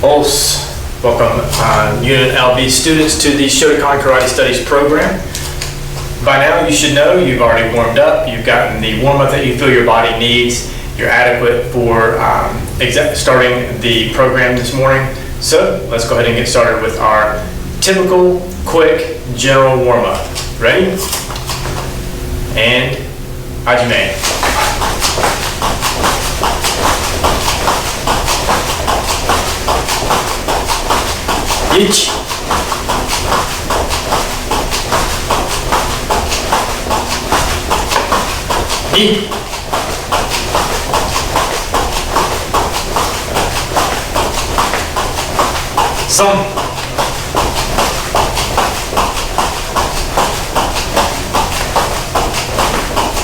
Os. Welcome UNLV students to the Shotokan Karate Studies program. By now you should know you've already warmed up, you've gotten the warm-up that you feel your body needs, you're adequate for starting the program this morning. So let's go ahead and get started with our typical, quick, general warm-up. Ready? And Hajime. Ichi. Ni. San.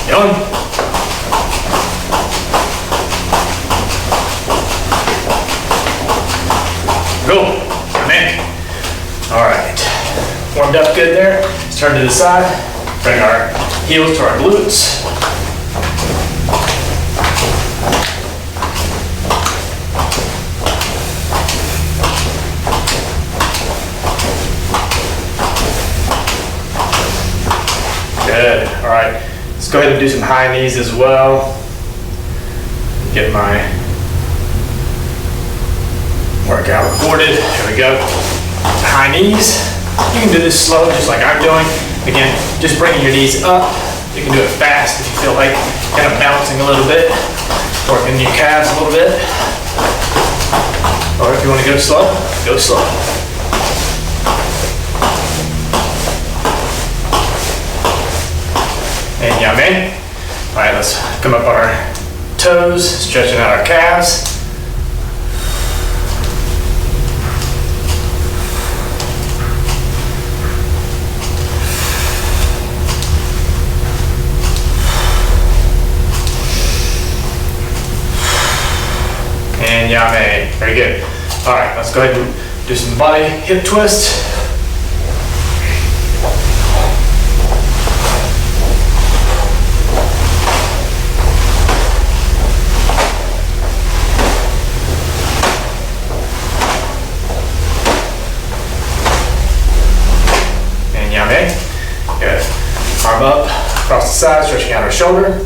Yon. Go. All right, warmed up good there. Let's turn to the side, bring our heels to our glutes. Good, all right. Let's go ahead and do some high knees as well. Get my workout recorded, here we go. High knees. You can do this slow, just like I'm doing. Again, just bringing your knees up. You can do it fast if you feel like kind of bouncing a little bit, working your calves a little bit. Or if you want to go slow, go slow. And yame. All right, let's come up on our toes, stretching out our calves. And yame. Very good. All right, let's go ahead and do some body hip twists. And yame. Good. Arm up, across the side, stretching out our shoulder.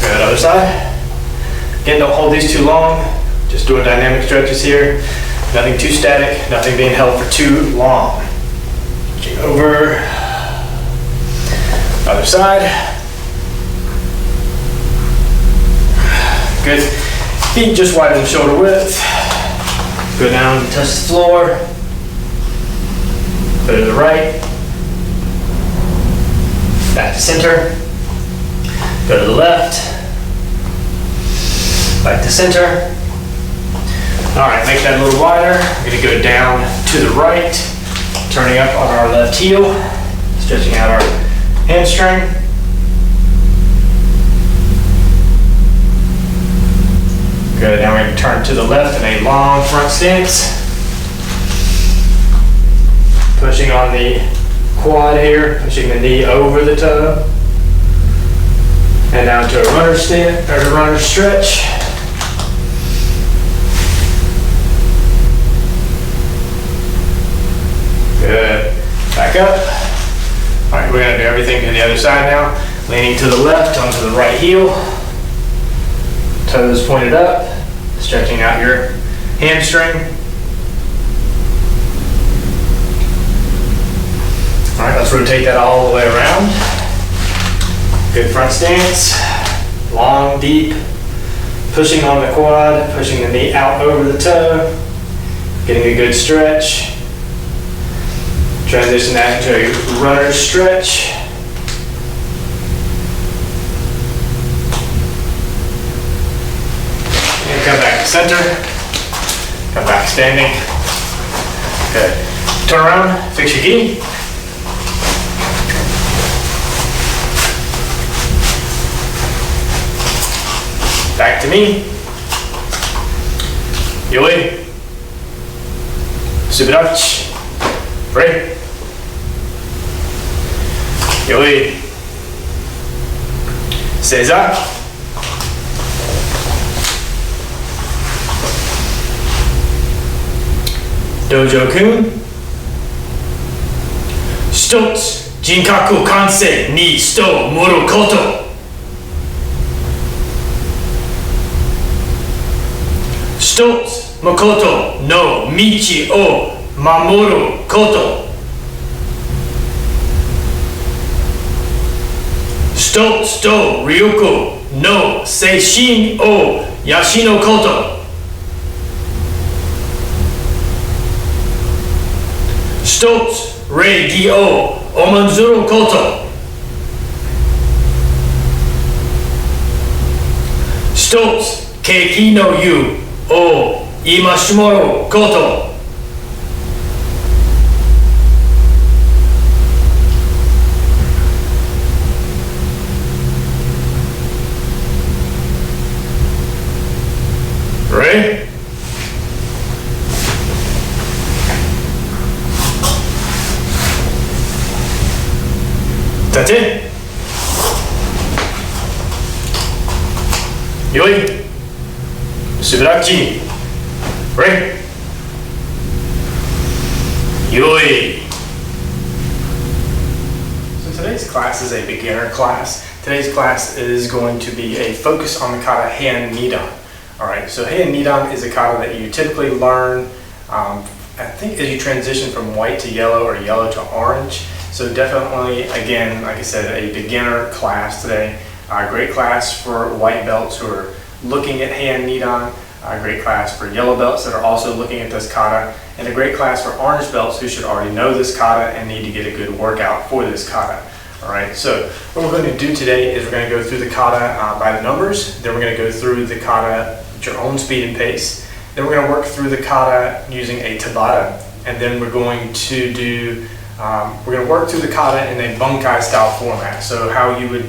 Good, other side. Again, don't hold these too long. Just doing dynamic stretches here. Nothing too static, nothing being held for too long. Switching over. Other side. Good. Feet just widen shoulder width. Go down, touch the floor. Go to the right. Back to center. Go to the left. Back to center. All right, make that a little wider. We're gonna go down to the right, turning up on our left heel, stretching out our hamstring. Good, now we're gonna turn to the left in a long front stance. Pushing on the quad here, pushing the knee over the toe. And down to a runner stand, or a runner stretch. Good. Back up. All right, we're gonna do everything to the other side now. Leaning to the left onto the right heel. Toes pointed up. Stretching out your hamstring. All right, let's rotate that all the way around. Good front stance, long, deep, pushing on the quad, pushing the knee out over the toe, getting a good stretch. Transition that into a runner stretch. And come back to center, come back standing. Good. Turn around, fix your gi. Back to me. Yoi. Subirachi. Free. Yoi. Seiza. Dojo-kun. 一つ、人格完成に人を盛ること。一つ、誠の道を守ること。一つと力の精神を養うこと。一つ、礼儀を重んずること。一つ、景気の湯を戒めること。Ready? That's it. よい。すばらしい。Ready? よい。So today's class is a beginner class. Today's class is going to be a focus on the kata Heian Nidan. Alright, so Heian Nidan is a kata that you typically learn, I think, as you transition from white to yellow or yellow to orange. So definitely, again, like I said, a beginner class today. Great class for white belts who are looking at Heian Nidan. Great class for yellow belts that are also looking at this kata. And a great class for orange belts who should already know this kata and need to get a good workout for this kata. Alright, so what we're going to do today is we're going to go through the kata by the numbers. Then we're going to go through the kata at your own speed and pace. Then we're going to work through the kata using a tabata. And then we're going to do, we're going to work through the kata in a bunkai style format. So how you would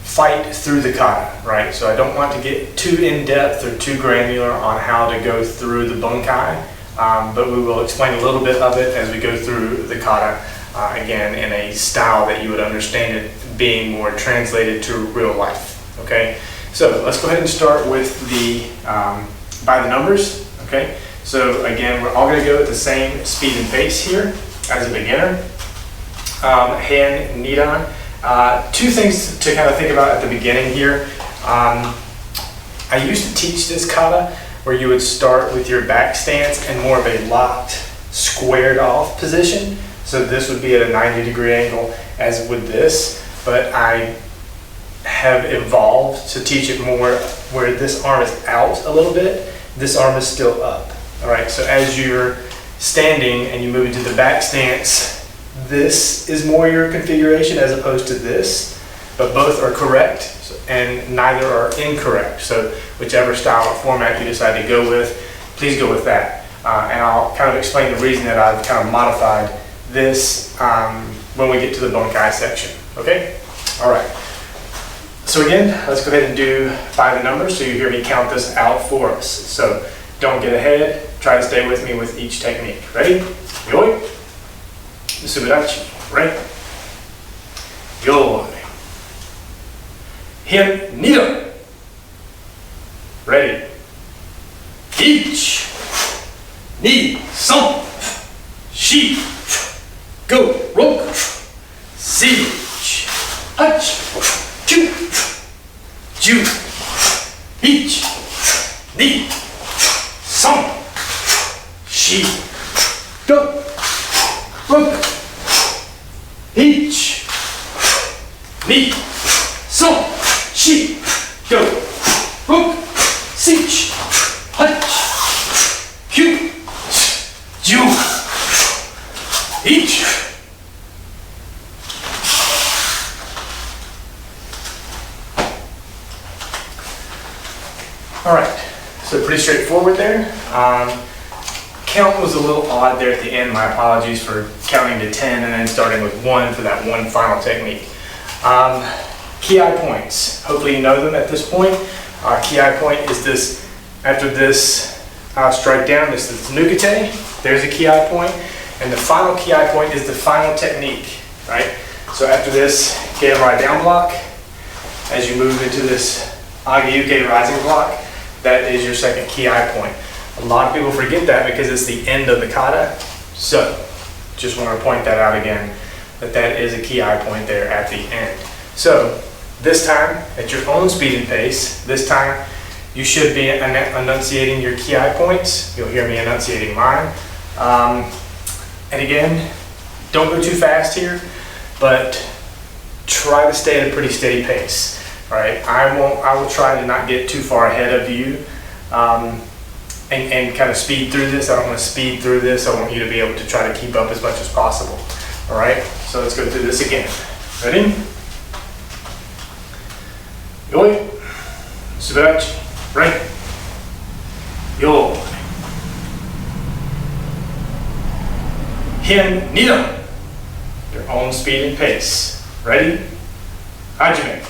fight through the kata, right? So I don't want to get too in-depth or too granular on how to go through the bunkai, but we will explain a little bit of it as we go through the kata, again, in a style that you would understand it being more translated to real life, okay? So let's go ahead and start with the, by the numbers, okay? So again, we're all gonna go at the same speed and pace here as a beginner. Heian Nidan. Two things to kind of think about at the beginning here. I used to teach this kata where you would start with your back stance and more of a locked, squared off position. So this would be at a 90-degree angle, as would this, but I have evolved to teach it more where this arm is out a little bit, this arm is still up. All right, so as you're standing and you move into the back stance, this is more your configuration as opposed to this, but both are correct and neither are incorrect. So whichever style or format you decide to go with, please go with that. And I'll kind of explain the reason that I've kind of modified this when we get to the bunkai section, okay? All right. So again, let's go ahead and do by the numbers so you hear me count this out for us. So don't get ahead, try to stay with me with each technique. Ready? Yoi. Subirachi. Ready? Yoi. Heian Nidan. Ready? 1, 2, 3, 4, go, 6, 7, 8, 9, 10, 1, 2, 3, 4, go, 6, 1, 2, 3, 4, go, 6, 8, 9, 10, 1. All right, so pretty straightforward there. Count was a little odd there at the end. My apologies for counting to 10 and then starting with 1 for that one final technique. Ki points. Hopefully you know them at this point. Ki point is this, after this strike down, this is nukete. There's a ki point. And the final ki point is the final technique, right? So after this Keirai down block, as you move into this Agiyuke rising block, that is your second ki point. A lot of people forget that because it's the end of the kata. So just want to point that out again, that is a key eye point there at the end. So this time, at your own speed and pace, this time you should be enunciating your key eye points. You'll hear me enunciating mine. And again, don't go too fast here, but try to stay at a pretty steady pace. All right, I will try to not get too far ahead of you and kind of speed through this. I don't want to speed through this. I want you to be able to try to keep up as much as possible. All right, so let's go through this again. Ready? Yoi, subachi, right? Yo. Heian, Nidan. Your own speed and pace. Ready? Hajime.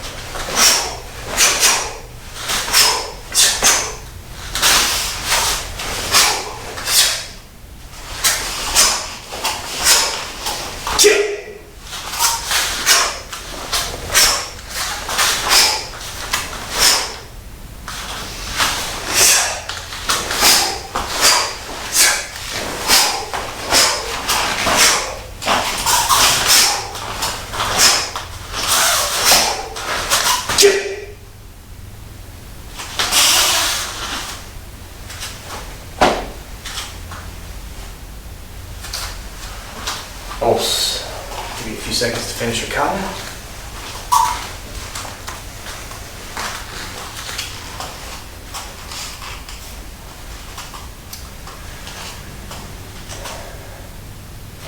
Pulse. Give you a few seconds to finish your kata.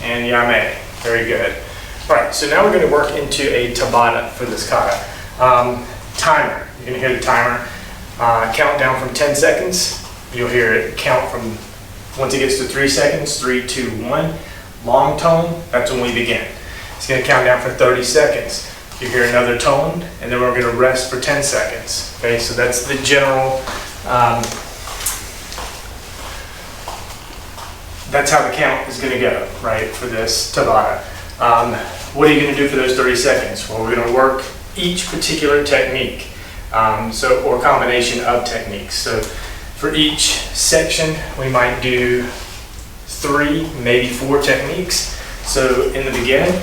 And yame. Very good. All right, so now we're going to work into a tabata for this kata. Timer. You're going to hear the timer count down from 10 seconds. You'll hear it count from, once it gets to 3 seconds, 3, 2, 1. Long tone, that's when we begin. It's going to count down for 30 seconds. You hear another tone, and then we're going to rest for 10 seconds. Okay, so that's the general, that's how the count is going to go, right, for this tabata. What are you going to do for those 30 seconds? Well, we're going to work each particular technique, or combination of techniques. So for each section, we might do 3, maybe 4 techniques. So in the beginning,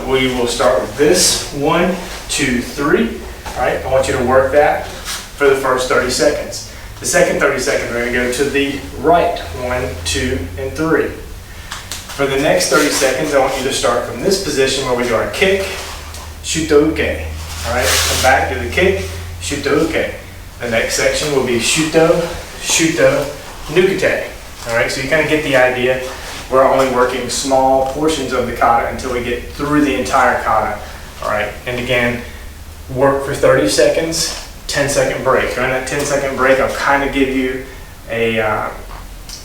we will start with this 1, 2, 3. All right, I want you to work that for the first 30 seconds. The second 30 seconds, we're going to go to the right, 1, 2, and 3. For the next 30 seconds, I want you to start from this position where we do our kick, shuto uke. All right, come back to the kick, shuto uke. The next section will be shuto, shuto, nukete. All right, so you kind of get the idea. We're only working small portions of the kata until we get through the entire kata. All right, and again, work for 30 seconds, 10-second break. During that 10-second break, I'll kind of give you an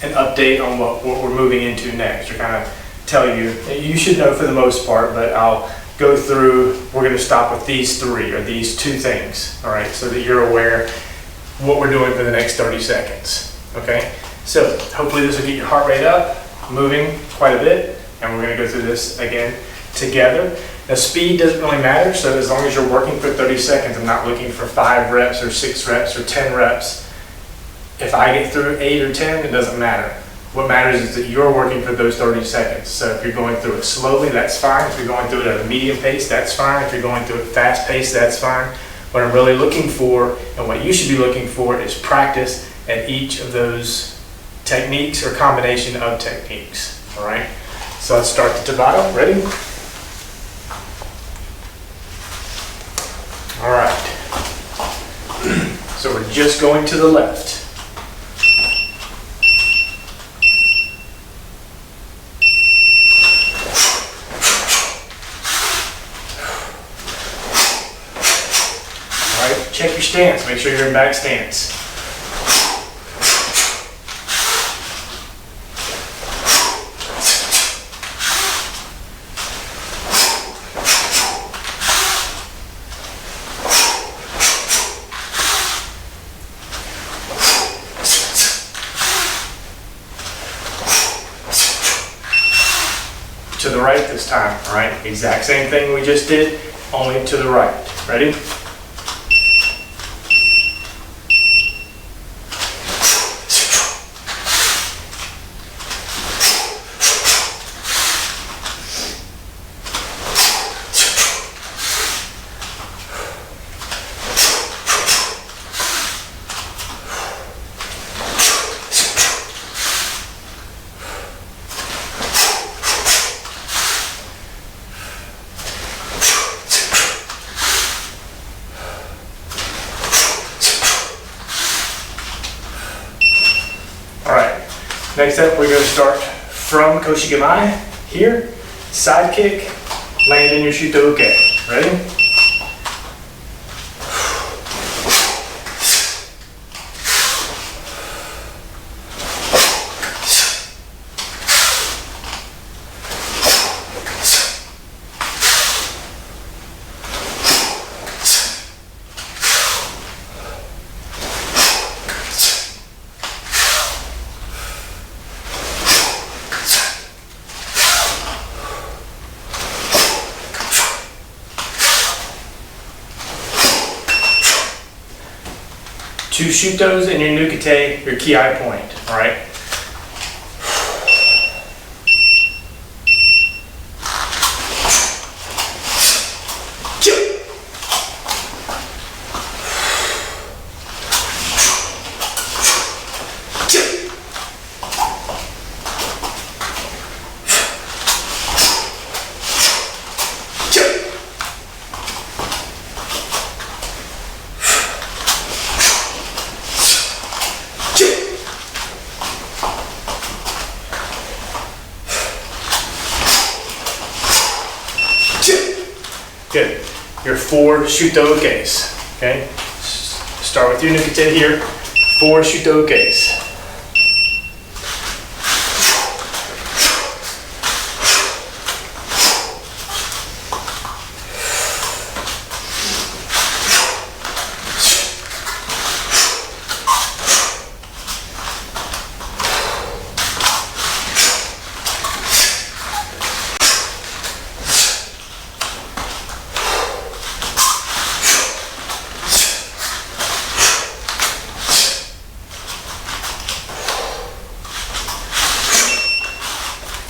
update on what we're moving into next, or kind of tell you. You should know for the most part, but I'll go through. We're going to stop with these 3 or these 2 things. All right, so that you're aware what we're doing for the next 30 seconds. Okay. So hopefully this will get your heart rate up, moving quite a bit, and we're going to go through this again together. Now speed doesn't really matter, so as long as you're working for 30 seconds, I'm not looking for 5 reps or 6 reps or 10 reps. If I get through 8 or 10, it doesn't matter. What matters is that you're working for those 30 seconds. So if you're going through it slowly, that's fine. If you're going through it at a medium pace, that's fine. If you're going through it fast pace, that's fine. What I'm really looking for, and what you should be looking for, is practice at each of those techniques or combination of techniques. All right, so let's start the tabata. Ready? All right, so we're just going to the left. All right, check your stance. Make sure you're in back stance. To the right this time, all right? Exact same thing we just did, only to the right. Ready? Next up, we're going to start from Koshigamai here, side kick, land in your Shotokan. Ready? To shoot those in your nukete, your ki point, all right? Good. Your 4 Shutokens. Okay? Start with your nukete here. 4 Shutokens.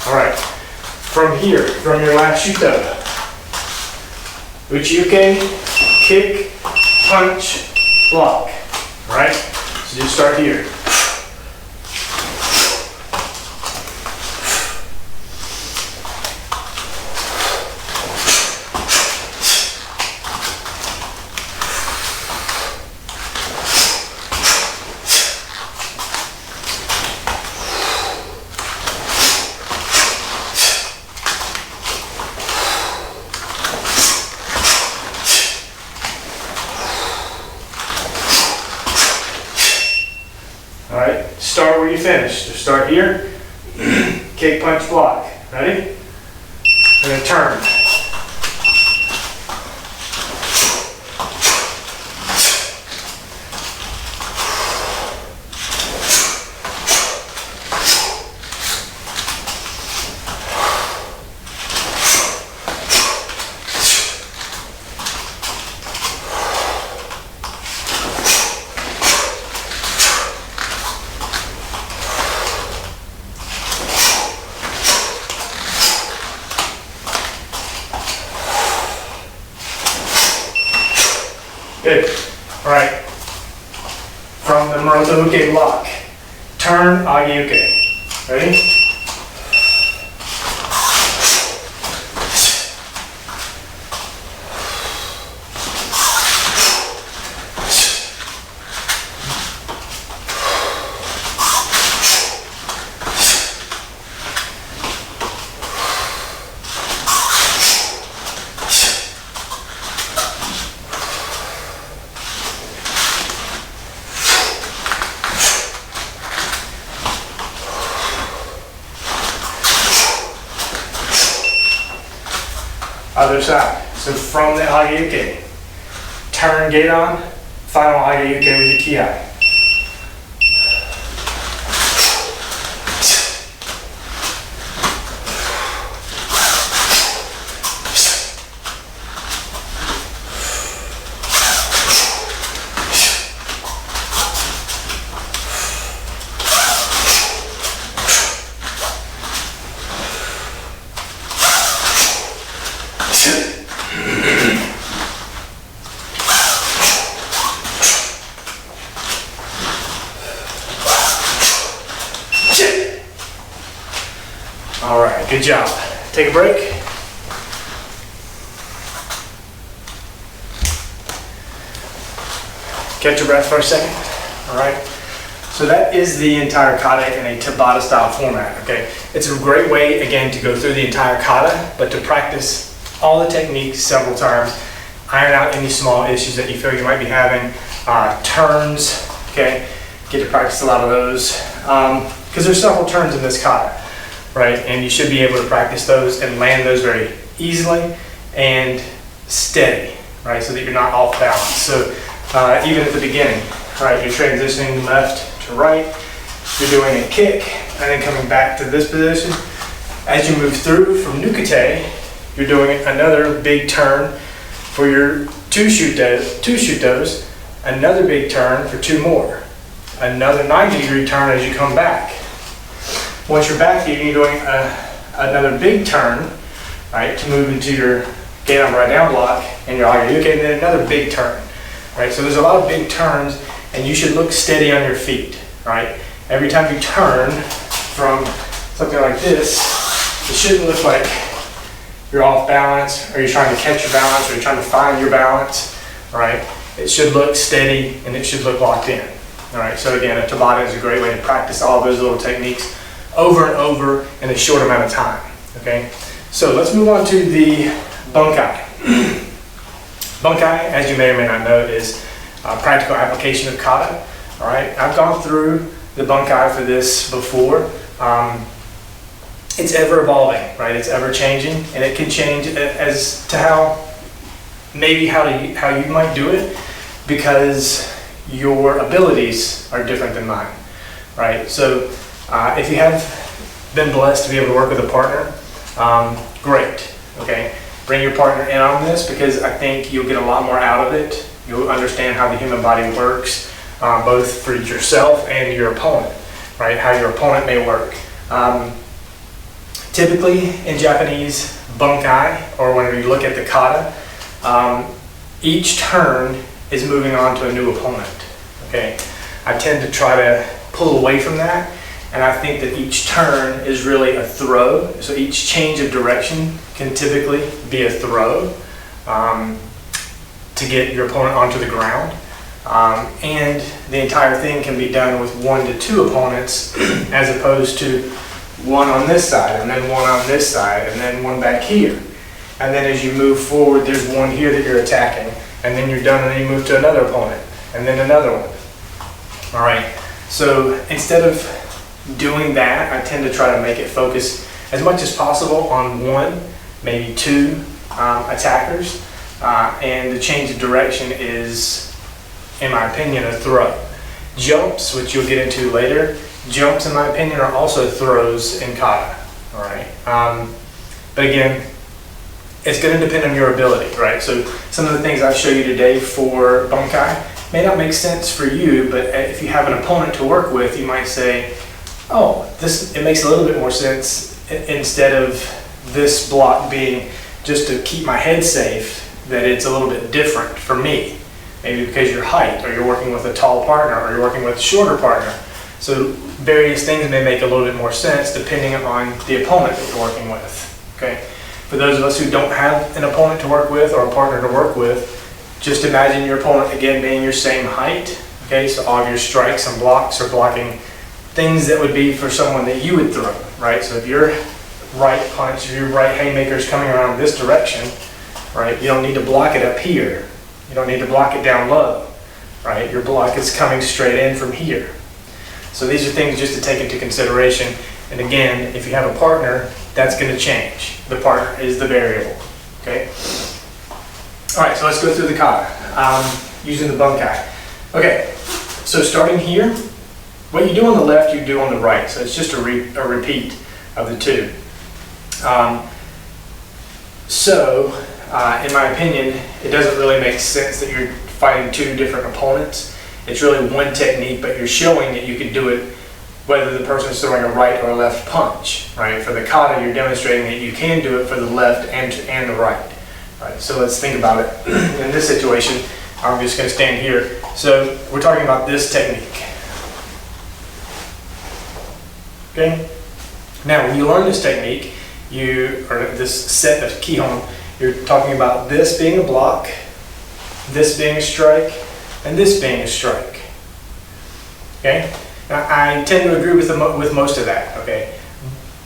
Alright, from here, from your last Shuto, Uchiuke, kick, punch, block. Alright, so just start here. Alright, start where you finish. So start here, kick, punch, block. Ready? And then turn. Good. Alright. From the Maroto Uke block, turn Agi Uke. Ready? Other side. So from the Agayuke, turn gate on, final Agayuke with your ki. All right, good job. Take a break. Catch your breath for a second. All right. So that is the entire kata in a Tabata style format, okay? It's a great way, again, to go through the entire kata, but to practice all the techniques several times, iron out any small issues that you feel you might be having, turns, okay? Get to practice a lot of those, because there's several turns in this kata, right? And you should be able to practice those and land those very easily and steady, right? So that you're not off balance. So even at the beginning, right, you're transitioning left to right, you're doing a kick, and then coming back to this position. As you move through from nukate, you're doing another big turn for your two shutos, another big turn for two more, another 90-degree turn as you come back. Once you're back here, you're doing another big turn, right, to move into your get on right down block and your ayuke, and then another big turn, right? So there's a lot of big turns, and you should look steady on your feet, right? Every time you turn from something like this, it shouldn't look like you're off balance, or you're trying to catch your balance, or you're trying to find your balance, right? It should look steady, and it should look locked in, all right? So again, a Tabata is a great way to practice all those little techniques over and over in a short amount of time, okay? So let's move on to the bunkai. Bunkai, as you may or may not know, is a practical application of kata. All right, I've gone through the bunkai for this before. It's ever evolving, right? It's ever changing, and it can change as to how you might do it, because your abilities are different than mine, right? So if you have been blessed to be able to work with a partner, great. Okay, bring your partner in on this, because I think you'll get a lot more out of it. You'll understand how the human body works, both for yourself and your opponent, right? How your opponent may work. Typically in Japanese bunkai, or when you look at the kata, each turn is moving on to a new opponent. Okay, I tend to try to pull away from that, and I think that each turn is really a throw. So each change of direction can typically be a throw to get your opponent onto the ground. And the entire thing can be done with 1 to 2 opponents, as opposed to one on this side, and then one on this side, and then one back here. And then as you move forward, there's one here that you're attacking, and then you're done, and then you move to another opponent, and then another one. All right, so instead of doing that, I tend to try to make it focus as much as possible on 1, maybe 2 attackers, and the change of direction is, in my opinion, a throw. Jumps, which you'll get into later, jumps, in my opinion, are also throws in kata. All right, but again, it's going to depend on your ability, right? So some of the things I show you today for bunkai may not make sense for you, but if you have an opponent to work with, you might say, oh, it makes a little bit more sense instead of this block being just to keep my head safe, that it's a little bit different for me. Maybe because your height, or you're working with a tall partner, or you're working with a shorter partner. So various things may make a little bit more sense depending on the opponent that you're working with, okay? For those of us who don't have an opponent to work with, or a partner to work with, just imagine your opponent again being your same height, okay? So all of your strikes and blocks are blocking things that would be for someone that you would throw, right? So if your right punch, if your right haymaker is coming around this direction, right, you don't need to block it up here. You don't need to block it down low, right? Your block is coming straight in from here. So these are things just to take into consideration. And again, if you have a partner, that's going to change. The partner is the variable, okay? All right, so let's go through the kata using the bunkai. Okay, so starting here, what you do on the left, you do on the right. So it's just a repeat of the two. In my opinion, it doesn't really make sense that you're fighting 2 different opponents. It's really one technique, but you're showing that you can do it whether the person is throwing a right or a left punch, right? For the kata, you're demonstrating that you can do it for the left and the right. Right, so let's think about it. In this situation, I'm just going to stand here. So we're talking about this technique. Okay? Now, when you learn this technique, or this set of kihon, you're talking about this being a block, this being a strike, and this being a strike. Okay? I tend to agree with most of that, okay?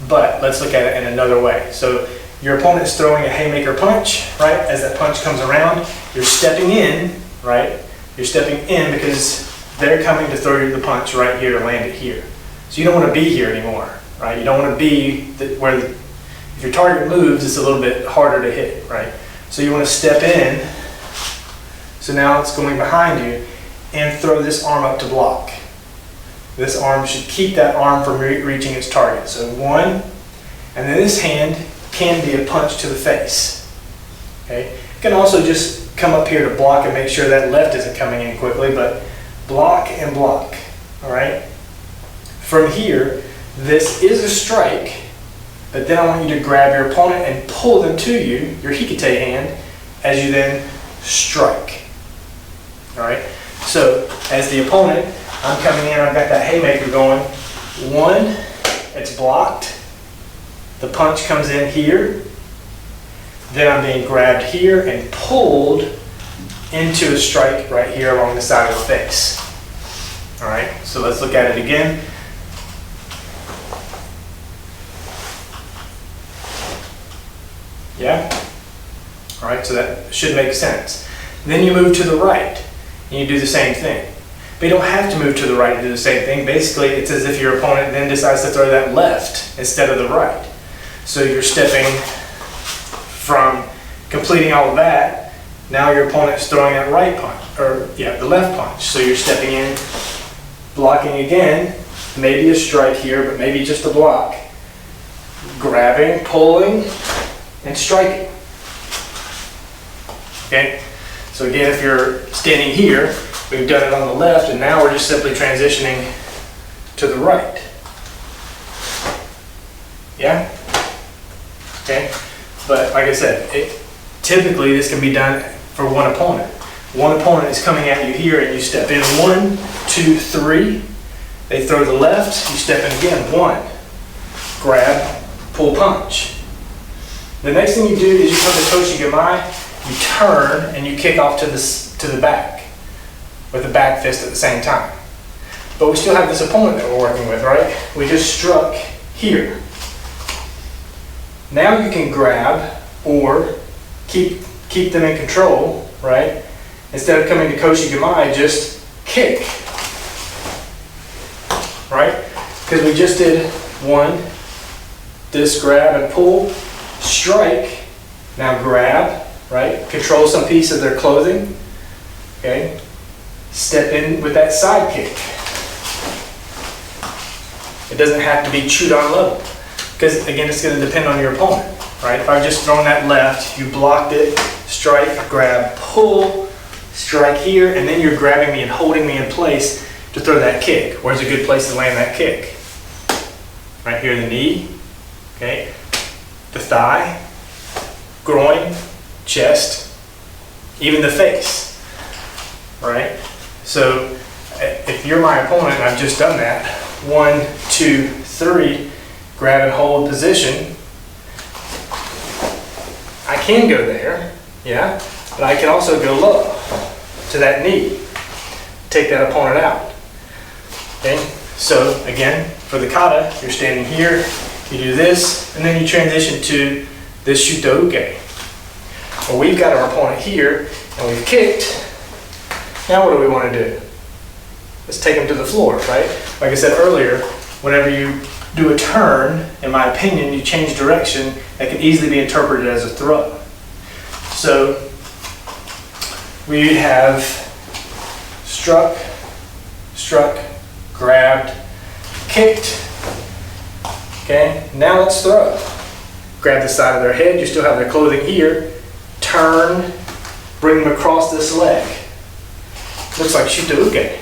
But let's look at it in another way. So your opponent is throwing a haymaker punch, right? As that punch comes around, you're stepping in, right? You're stepping in because they're coming to throw the punch right here to land it here. So you don't want to be here anymore, right? You don't want to be if your target moves, it's a little bit harder to hit, right? So you want to step in. So now it's going behind you and throw this arm up to block. This arm should keep that arm from reaching its target. So one, and then this hand can be a punch to the face. Okay? You can also just come up here to block and make sure that left isn't coming in quickly, but block and block. All right? From here, this is a strike, but then I want you to grab your opponent and pull them to you, your hikite hand, as you then strike. All right? So as the opponent, I'm coming in, I've got that haymaker going. One, it's blocked. The punch comes in here. Then I'm being grabbed here and pulled into a strike right here along the side of the face. All right, so let's look at it again. Yeah? All right, so that should make sense. Then you move to the right and you do the same thing. But you don't have to move to the right to do the same thing. Basically, it's as if your opponent then decides to throw that left instead of the right. So you're stepping from completing all of that. Now your opponent is throwing that right punch, the left punch. So you're stepping in, blocking again, maybe a strike here, but maybe just a block. Grabbing, pulling, and striking. Okay? So again, if you're standing here, we've done it on the left, and now we're just simply transitioning to the right. Yeah? Okay? But like I said, typically this can be done for one opponent. One opponent is coming at you here, and you step in 1, 2, 3. They throw the left, you step in again. 1, grab, pull, punch. The next thing you do is you come to Toshi-Gamai, you turn, and you kick off to the back with the back fist at the same time. But we still have this opponent that we're working with, right? We just struck here. Now you can grab or keep them in control, right? Instead of coming to Koshi-Gamai, just kick, right? Because we just did 1, this grab and pull, strike, now grab, right? Control some piece of their clothing, okay? Step in with that side kick. It doesn't have to be chewed on level, because again, it's going to depend on your opponent, right? If I've just thrown that left, you blocked it, strike, grab, pull, strike here, and then you're grabbing me and holding me in place to throw that kick. Where's a good place to land that kick? Right here, the knee, okay? The thigh, groin, chest, even the face, right? So if you're my opponent and I've just done that, 1, 2, 3, grab and hold position, I can go there, yeah, but I can also go low to that knee, take that opponent out, okay? So again, for the kata, you're standing here, you do this, and then you transition to this Shotokan. Well, we've got our opponent here, and we've kicked. Now what do we want to do? Let's take them to the floor, right? Like I said earlier, whenever you do a turn, in my opinion, you change direction, that can easily be interpreted as a throw. So we have struck, grabbed, kicked. Okay, now let's throw. Grab the side of their head, you still have their clothing here, turn, bring them across this leg. Looks like Shotokan.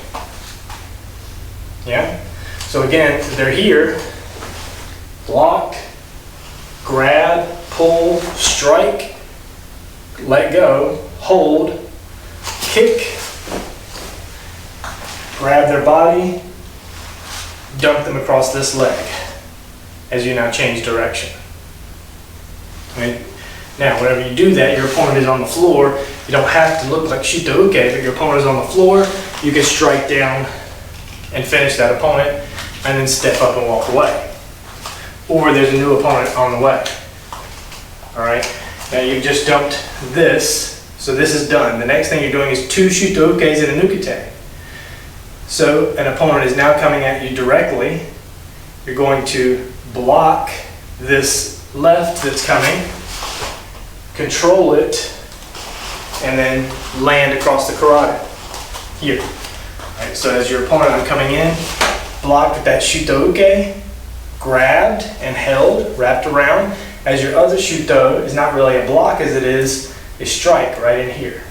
Yeah? So again, they're here, block, grab, pull, strike, let go, hold, kick, grab their body, dump them across this leg as you now change direction. Okay? Now, whenever you do that, your opponent is on the floor. You don't have to look like Shotokan, but your opponent is on the floor. You can strike down and finish that opponent, and then step up and walk away. Or there's a new opponent on the way. All right, now you've just dumped this, so this is done. The next thing you're doing is 2 Shotokas and a Nukite. So an opponent is now coming at you directly. You're going to block this left that's coming, control it, and then land across the karate here. All right, so as your opponent, I'm coming in, blocked with that Shotokan, grabbed and held, wrapped around, as your other Shuto is not really a block as it is a strike right in here.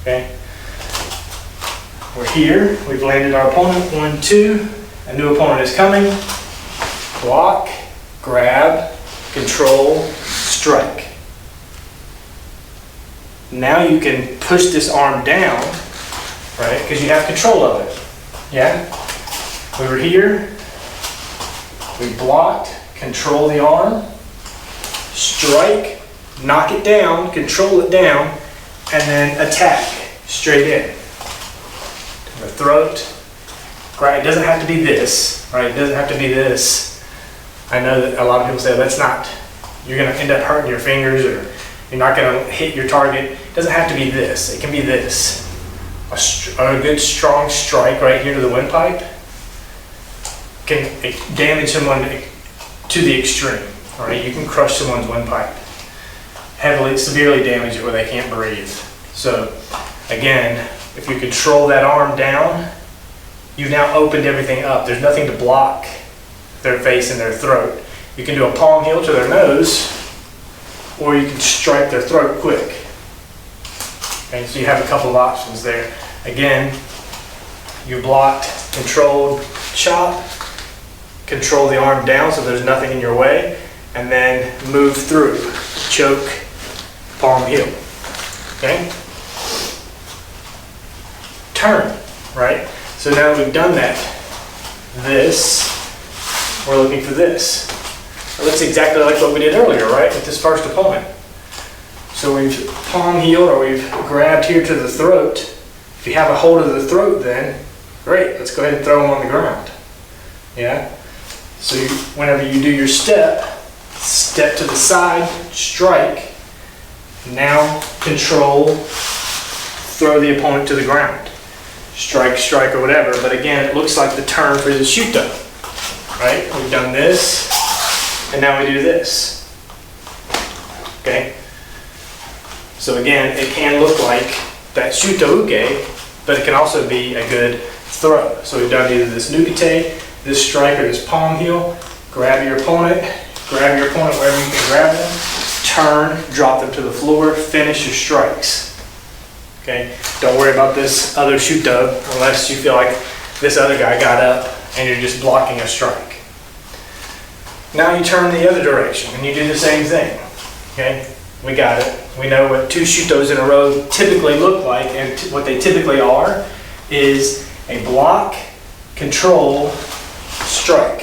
Okay? We're here, we've landed our opponent, 1, 2, a new opponent is coming, block, grab, control, strike. Now you can push this arm down, right, because you have control of it. Yeah? We were here, we blocked, control the arm, strike, knock it down, control it down, and then attack straight in. The throat, right? It doesn't have to be this, right? It doesn't have to be this. I know that a lot of people say that's not, you're going to end up hurting your fingers or you're not going to hit your target. It doesn't have to be this. It can be this. A good strong strike right here to the windpipe can damage someone to the extreme. All right, you can crush someone's windpipe, heavily, severely damage it where they can't breathe. So again, if you control that arm down, you've now opened everything up. There's nothing to block their face and their throat. You can do a palm heel to their nose, or you can strike their throat quick. Okay, so you have a couple of options there. Again, you blocked, controlled, chop, control the arm down so there's nothing in your way, and then move through, choke, palm heel. Okay? Turn, right? So now we've done that. This, we're looking for this. It looks exactly like what we did earlier, right? With this first opponent. So we've palm heeled, or we've grabbed here to the throat. If you have a hold of the throat then, great, let's go ahead and throw them on the ground. Yeah? So whenever you do your step to the side, strike, now control, throw the opponent to the ground. Strike, strike, or whatever, but again, it looks like the turn for the Shuto, right? We've done this, and now we do this, okay? So again, it can look like that Shuto-uke, but it can also be a good throw. So we've done either this Nukite, this strike, or this palm heel. Grab your opponent wherever you can grab them, turn, drop them to the floor, finish your strikes. Okay, don't worry about this other Shuto unless you feel like this other guy got up and you're just blocking a strike. Now you turn the other direction and you do the same thing. Okay, we got it. We know what 2 Shutos in a row typically look like, and what they typically are is a block, control, strike,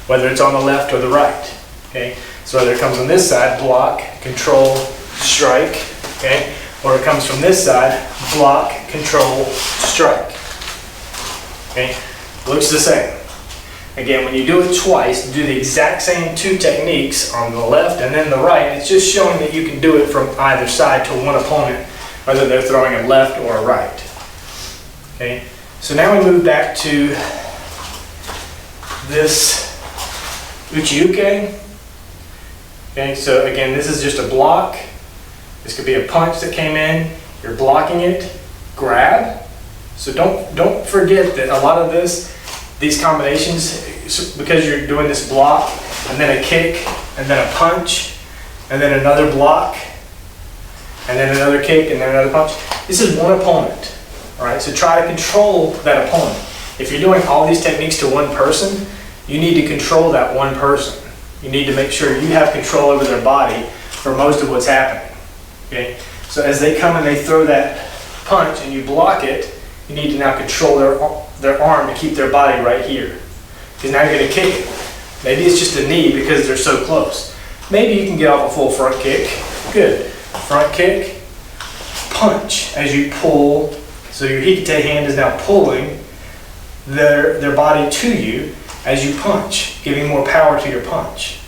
whether it's on the left or the right. Okay, so whether it comes on this side, block, control, strike, okay, or it comes from this side, block, control, strike. Okay, looks the same. Again, when you do it twice, do the exact same 2 techniques on the left and then the right. It's just showing that you can do it from either side to one opponent, whether they're throwing a left or a right. Okay, so now we move back to this Uchi-uke. Okay, so again, this is just a block. This could be a punch that came in. You're blocking it, grab. So don't forget that a lot of these combinations, because you're doing this block, and then a kick, and then a punch, and then another block, and then another kick, and then another punch. This is one opponent. All right, so try to control that opponent. If you're doing all these techniques to one person, you need to control that one person. You need to make sure you have control over their body for most of what's happening. Okay, so as they come and they throw that punch and you block it, you need to now control their arm to keep their body right here. Because now you're going to kick it. Maybe it's just a knee because they're so close. Maybe you can get off a full front kick. Good. Front kick, punch as you pull. So your Hikite hand is now pulling. their body to you as you punch, giving more power to your punch.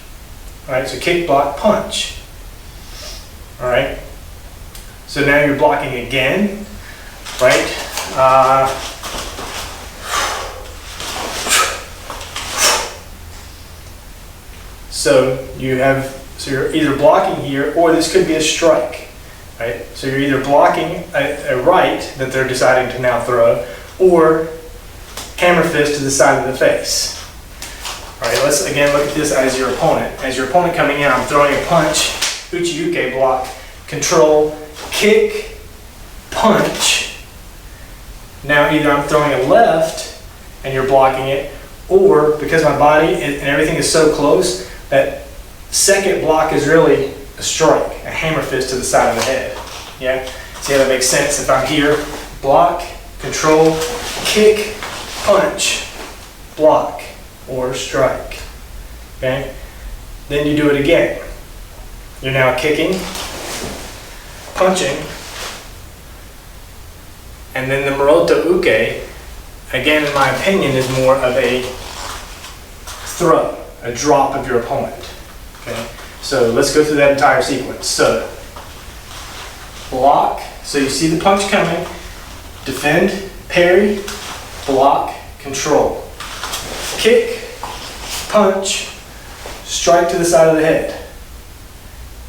All right, so kick, block, punch. All right, so now you're blocking again, right? So you're either blocking here, or this could be a strike, right? So you're either blocking a right that they're deciding to now throw, or hammer fist to the side of the face. All right, let's again look at this as your opponent. As your opponent coming in, I'm throwing a punch, uchi-uke, block, control, kick, punch. Now either I'm throwing a left and you're blocking it, or because my body and everything is so close, that second block is really a strike, a hammer fist to the side of the head. Yeah? See how that makes sense? If I'm here, block, control, kick, punch, block, or strike. Okay? Then you do it again. You're now kicking, punching, and then the Maroto Uke, again in my opinion, is more of a throw, a drop of your opponent. Okay? So let's go through that entire sequence. So, block, so you see the punch coming, defend, parry, block, control. Kick, punch, strike to the side of the head.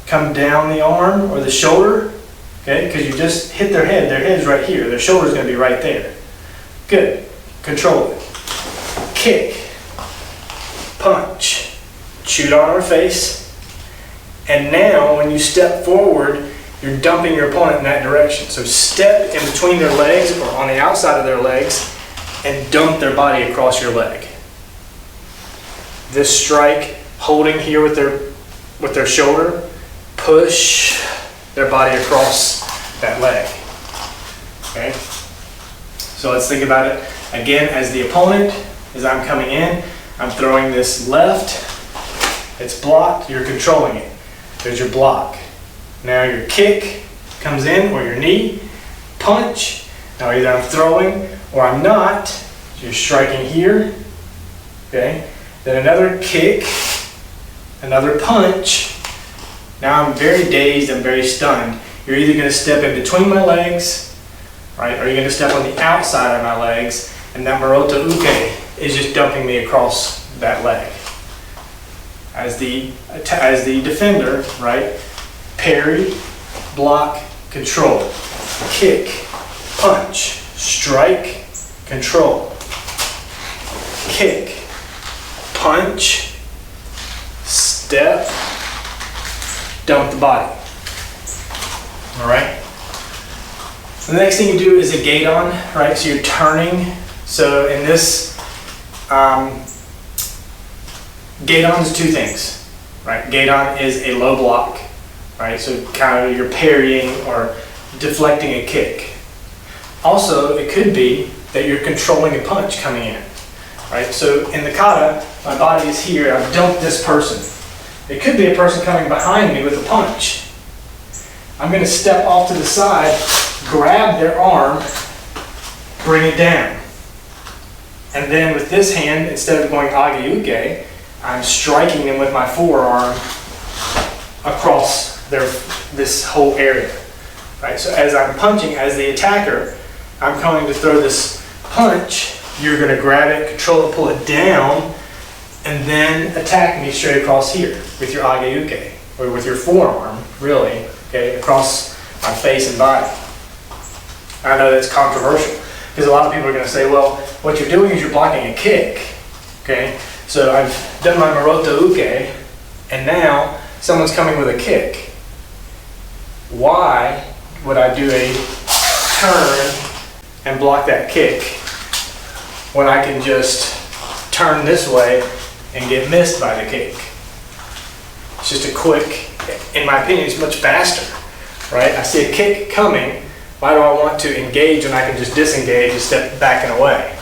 Come down the arm or the shoulder, okay, because you just hit their head's right here, their shoulder's going to be right there. Good, control it. Kick, punch, shoot on her face, and now when you step forward, you're dumping your opponent in that direction. So step in between their legs or on the outside of their legs and dump their body across your leg. This strike, holding here with their shoulder, push their body across that leg. Okay? So let's think about it again as the opponent. As I'm coming in, I'm throwing this left. It's blocked, you're controlling it. There's your block. Now your kick comes in, or your knee, punch. Now either I'm throwing or I'm not. So you're striking here. Okay? Then another kick, another punch. Now I'm very dazed, I'm very stunned. You're either going to step in between my legs, right, or you're going to step on the outside of my legs, and that Maroto Uke is just dumping me across that leg. As the defender, right, parry, block, control, kick, punch, strike, control, kick, punch, step, dump the body. All right. The next thing you do is a gate on, right? So you're turning. So in this, gate on is two things, right? Gate on is a low block, right? So kind of you're parrying or deflecting a kick. Also, it could be that you're controlling a punch coming in, right? So in the kata, my body is here. I've dumped this person. It could be a person coming behind me with a punch. I'm going to step off to the side, grab their arm, bring it down. And then with this hand, instead of going age-uke, I'm striking them with my forearm across this whole area. Right? So as I'm punching, as the attacker, I'm going to throw this punch. You're going to grab it, control it, pull it down, and then attack me straight across here with your age-uke, or with your forearm, really, okay, across my face and body. I know that's controversial, because a lot of people are going to say, well, what you're doing is you're blocking a kick, okay? So I've done my Maroto Uke, and now someone's coming with a kick. Why would I do a turn and block that kick when I can just turn this way and get missed by the kick? It's just a quick, in my opinion, it's much faster, right? I see a kick coming. Why do I want to engage when I can just disengage and step back and away?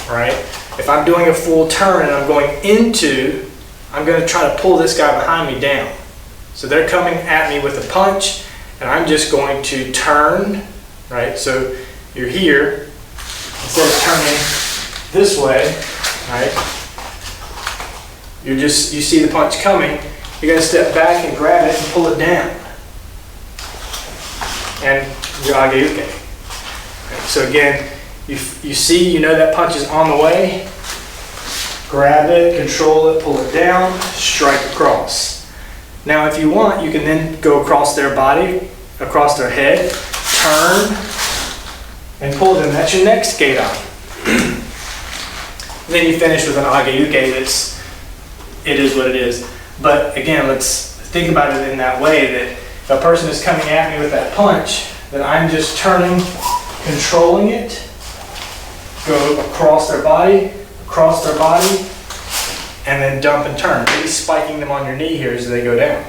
Right? If I'm doing a full turn and I'm going into, I'm going to try to pull this guy behind me down. So they're coming at me with a punch, and I'm just going to turn, right? So you're here, instead of turning this way, right? You see the punch coming, you're going to step back and grab it and pull it down. And your age-uke. Okay, so again, you see, you know that punch is on the way. Grab it, control it, pull it down, strike across. Now if you want, you can then go across their body, across their head, turn, and pull them. That's your next Gedan. Then you finish with an age-uke that's, it is what it is. But again, let's think about it in that way, that if a person is coming at me with that punch, then I'm just turning, controlling it, go across their body, and then dump and turn. Maybe spiking them on your knee here as they go down.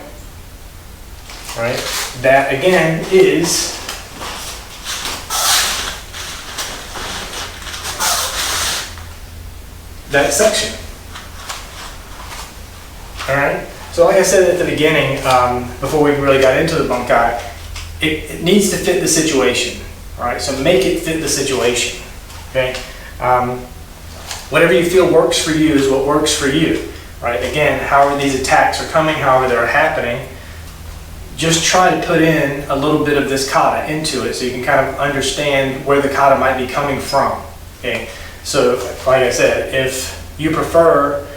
Right? That again is that section. Alright? So like I said at the beginning, before we really got into the bunkai, it needs to fit the situation. Alright? So make it fit the situation. Okay? Whatever you feel works for you is what works for you. Right? Again, however these attacks are coming, however they're happening, just try to put in a little bit of this kata into it so you can kind of understand where the kata might be coming from. Okay? So, like I said, if you prefer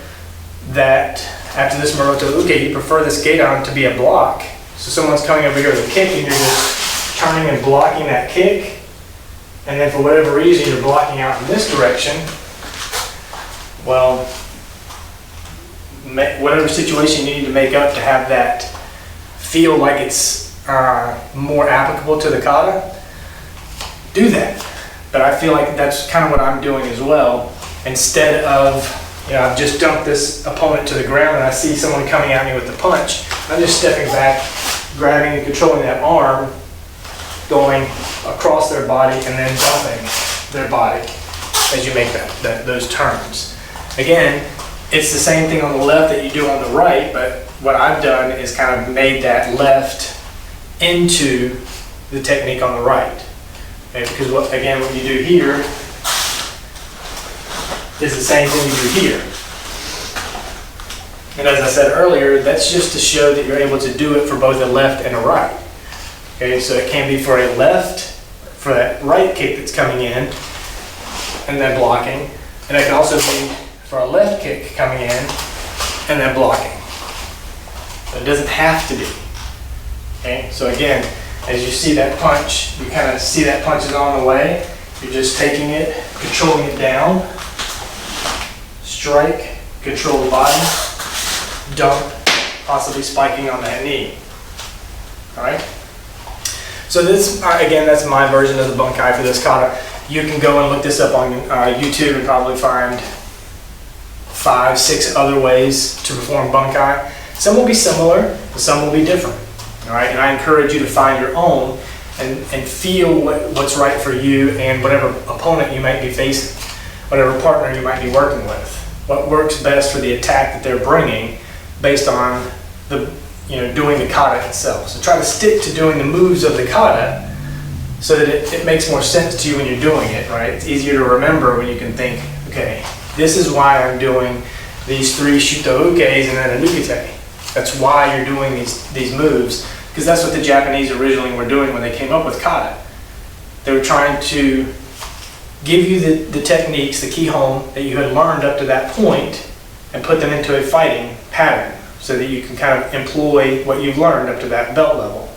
that after this Maroto Uke, you prefer this Gedan to be a block. So someone's coming over here with a kick and you're just turning and blocking that kick. And then for whatever reason you're blocking out in this direction. Well, whatever situation you need to make up to have that feel like it's more applicable to the kata, do that. But I feel like that's kind of what I'm doing as well. Instead of, I've just dumped this opponent to the ground and I see someone coming at me with the punch, I'm just stepping back, grabbing and controlling that arm, going across their body and then dumping their body as you make those turns. Again, it's the same thing on the left that you do on the right, but what I've done is kind of made that left into the technique on the right. Okay, because what you do here is the same thing you do here. And as I said earlier, that's just to show that you're able to do it for both a left and a right. Okay, so it can be for a left, for that right kick that's coming in and then blocking, and it can also be for a left kick coming in and then blocking. But it doesn't have to be. Okay, so again, as you see that punch, you kind of see that punch is on the way. You're just taking it, controlling it down, strike, control the body, dump, possibly spiking on that knee. All right. So this, again, that's my version of the bunkai for this kata. You can go and look this up on YouTube and probably find 5, 6 other ways to perform bunkai. Some will be similar, but some will be different. All right, and I encourage you to find your own and feel what's right for you and whatever opponent you might be facing, whatever partner you might be working with. What works best for the attack that they're bringing based on the doing the kata itself. So try to stick to doing the moves of the kata so that it makes more sense to you when you're doing it, right? It's easier to remember when you can think, okay, this is why I'm doing these 3 Shotoukes and then a Nukete. That's why you're doing these moves, because that's what the Japanese originally were doing when they came up with kata. They were trying to give you the techniques, the kihon that you had learned up to that point and put them into a fighting pattern so that you can kind of employ what you've learned up to that belt level.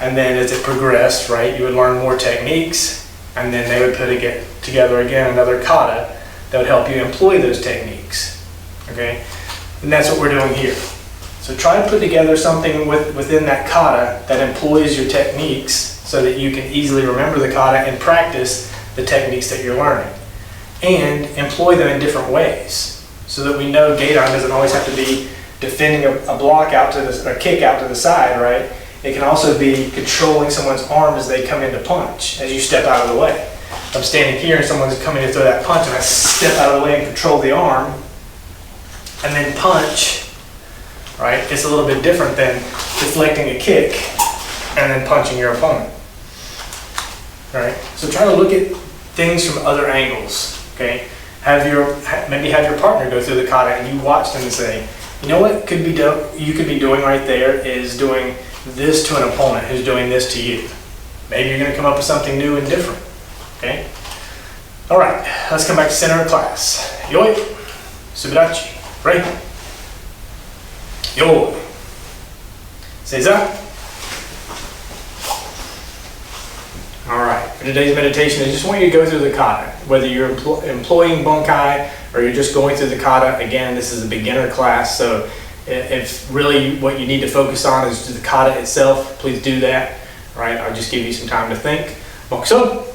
And then as it progressed, right, you would learn more techniques and then they would put together again another kata that would help you employ those techniques. Okay? And that's what we're doing here. So try to put together something within that kata that employs your techniques so that you can easily remember the kata and practice the techniques that you're learning. And employ them in different ways so that we know Gedan doesn't always have to be defending a block out to a kick out to the side, right? It can also be controlling someone's arm as they come in to punch, as you step out of the way. If I'm standing here and someone's coming to throw that punch and I step out of the way and control the arm and then punch, right? It's a little bit different than deflecting a kick and then punching your opponent, right? So try to look at things from other angles, okay? Maybe have your partner go through the kata and you watch them and say, you know what you could be doing right there is doing this to an opponent who's doing this to you. Maybe you're going to come up with something new and different, okay? All right, let's come back to center of class. Yoi, subirachi, right? Yoi, seiza. All right, for today's meditation, I just want you to go through the kata. Whether you're employing bunkai or you're just going through the kata, again, this is a beginner class, so if really what you need to focus on is the kata itself, please do that. All right, I'll just give you some time to think. Mokuso.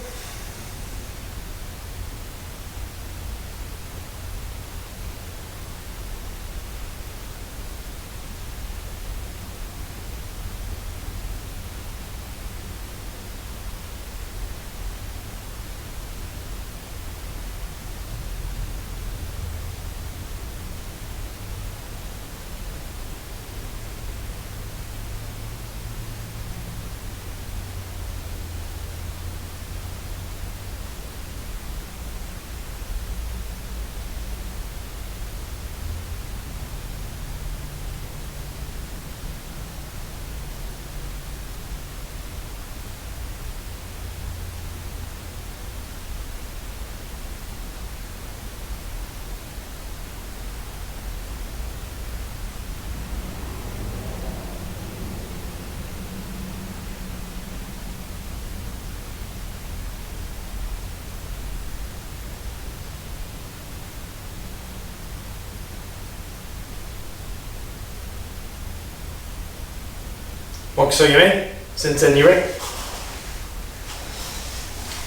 Mokuso yue, sensen yue.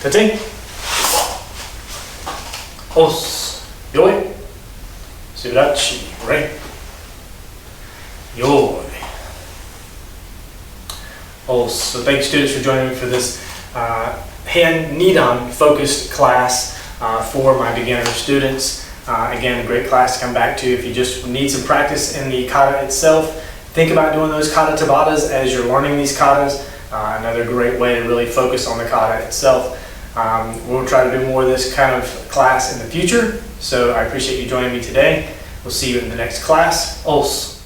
Tate. Os, yoi. Subirachi, right. Yoi. Os. So thank you, students, for joining me for this Heian Nidan focused class for my beginner students. Again, a great class to come back to if you just need some practice in the kata itself. Think about doing those kata tabatas as you're learning these katas. Another great way to really focus on the kata itself. We'll try to do more of this kind of class in the future. So I appreciate you joining me today. We'll see you in the next class. Os.